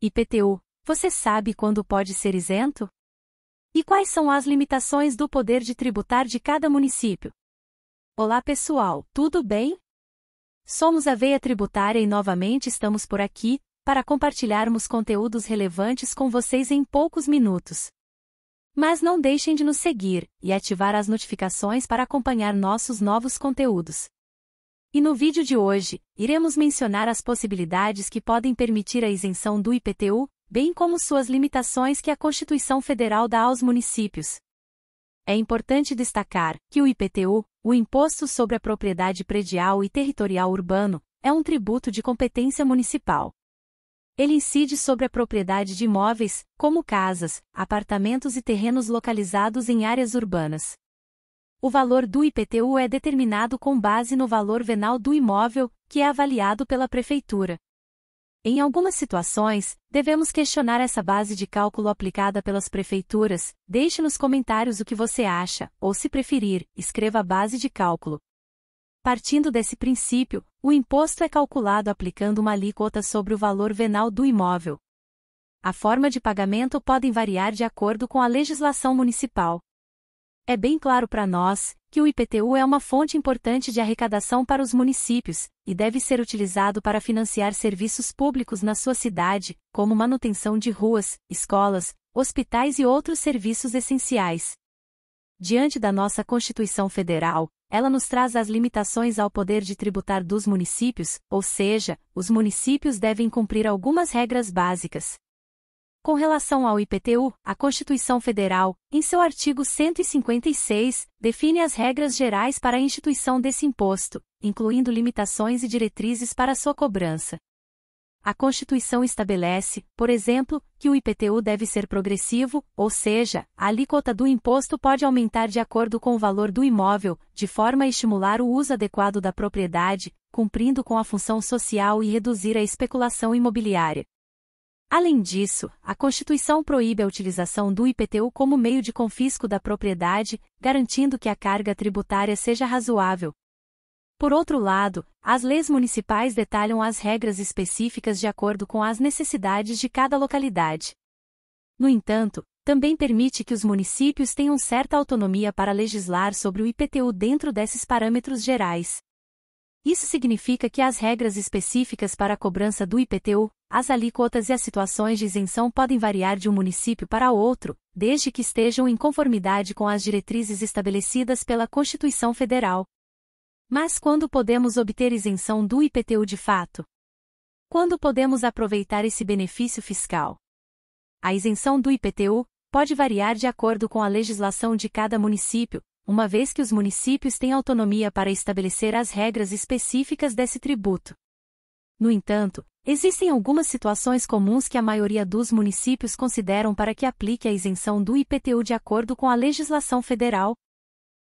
IPTU, você sabe quando pode ser isento? E quais são as limitações do poder de tributar de cada município? Olá pessoal, tudo bem? Somos a Veia Tributária e novamente estamos por aqui, para compartilharmos conteúdos relevantes com vocês em poucos minutos. Mas não deixem de nos seguir e ativar as notificações para acompanhar nossos novos conteúdos. E no vídeo de hoje, iremos mencionar as possibilidades que podem permitir a isenção do IPTU, bem como suas limitações que a Constituição Federal dá aos municípios. É importante destacar que o IPTU, o Imposto sobre a Propriedade Predial e Territorial Urbano, é um tributo de competência municipal. Ele incide sobre a propriedade de imóveis, como casas, apartamentos e terrenos localizados em áreas urbanas. O valor do IPTU é determinado com base no valor venal do imóvel, que é avaliado pela Prefeitura. Em algumas situações, devemos questionar essa base de cálculo aplicada pelas prefeituras. Deixe nos comentários o que você acha, ou se preferir, escreva a base de cálculo. Partindo desse princípio, o imposto é calculado aplicando uma alíquota sobre o valor venal do imóvel. A forma de pagamento pode variar de acordo com a legislação municipal. É bem claro para nós que o IPTU é uma fonte importante de arrecadação para os municípios e deve ser utilizado para financiar serviços públicos na sua cidade, como manutenção de ruas, escolas, hospitais e outros serviços essenciais. Diante da nossa Constituição Federal, ela nos traz as limitações ao poder de tributar dos municípios, ou seja, os municípios devem cumprir algumas regras básicas. Com relação ao IPTU, a Constituição Federal, em seu artigo 156, define as regras gerais para a instituição desse imposto, incluindo limitações e diretrizes para sua cobrança. A Constituição estabelece, por exemplo, que o IPTU deve ser progressivo, ou seja, a alíquota do imposto pode aumentar de acordo com o valor do imóvel, de forma a estimular o uso adequado da propriedade, cumprindo com a função social e reduzir a especulação imobiliária. Além disso, a Constituição proíbe a utilização do IPTU como meio de confisco da propriedade, garantindo que a carga tributária seja razoável. Por outro lado, as leis municipais detalham as regras específicas de acordo com as necessidades de cada localidade. No entanto, também permite que os municípios tenham certa autonomia para legislar sobre o IPTU dentro desses parâmetros gerais. Isso significa que as regras específicas para a cobrança do IPTU, as alíquotas e as situações de isenção podem variar de um município para outro, desde que estejam em conformidade com as diretrizes estabelecidas pela Constituição Federal. Mas quando podemos obter isenção do IPTU de fato? Quando podemos aproveitar esse benefício fiscal? A isenção do IPTU pode variar de acordo com a legislação de cada município, uma vez que os municípios têm autonomia para estabelecer as regras específicas desse tributo. No entanto, existem algumas situações comuns que a maioria dos municípios consideram para que aplique a isenção do IPTU de acordo com a legislação federal.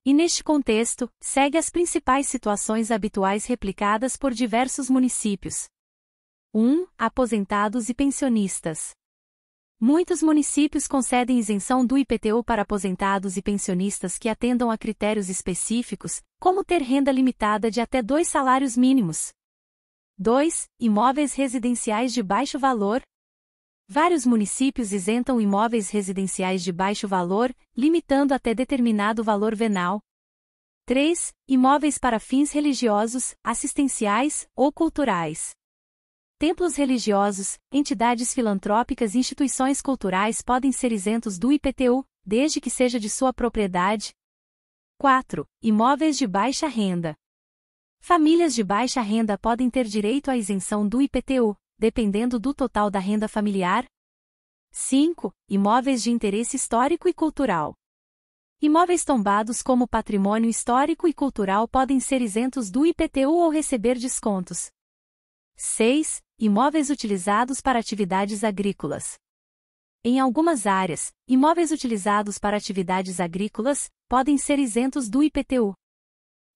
E neste contexto, segue as principais situações habituais replicadas por diversos municípios. 1. Aposentados e pensionistas. Muitos municípios concedem isenção do IPTU para aposentados e pensionistas que atendam a critérios específicos, como ter renda limitada de até 2 salários mínimos. 2. Imóveis residenciais de baixo valor. Vários municípios isentam imóveis residenciais de baixo valor, limitando até determinado valor venal. 3. Imóveis para fins religiosos, assistenciais ou culturais. Templos religiosos, entidades filantrópicas e instituições culturais podem ser isentos do IPTU, desde que seja de sua propriedade. 4. Imóveis de baixa renda. Famílias de baixa renda podem ter direito à isenção do IPTU, dependendo do total da renda familiar. 5. Imóveis de interesse histórico e cultural. Imóveis tombados como patrimônio histórico e cultural podem ser isentos do IPTU ou receber descontos. 6. Imóveis utilizados para atividades agrícolas. Em algumas áreas, imóveis utilizados para atividades agrícolas podem ser isentos do IPTU.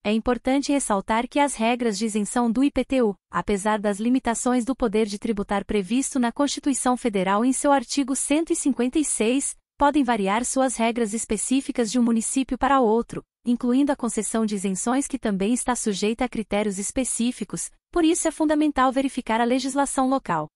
É importante ressaltar que as regras de isenção do IPTU, apesar das limitações do poder de tributar previsto na Constituição Federal em seu artigo 156, podem variar suas regras específicas de um município para outro, incluindo a concessão de isenções que também está sujeita a critérios específicos, por isso é fundamental verificar a legislação local.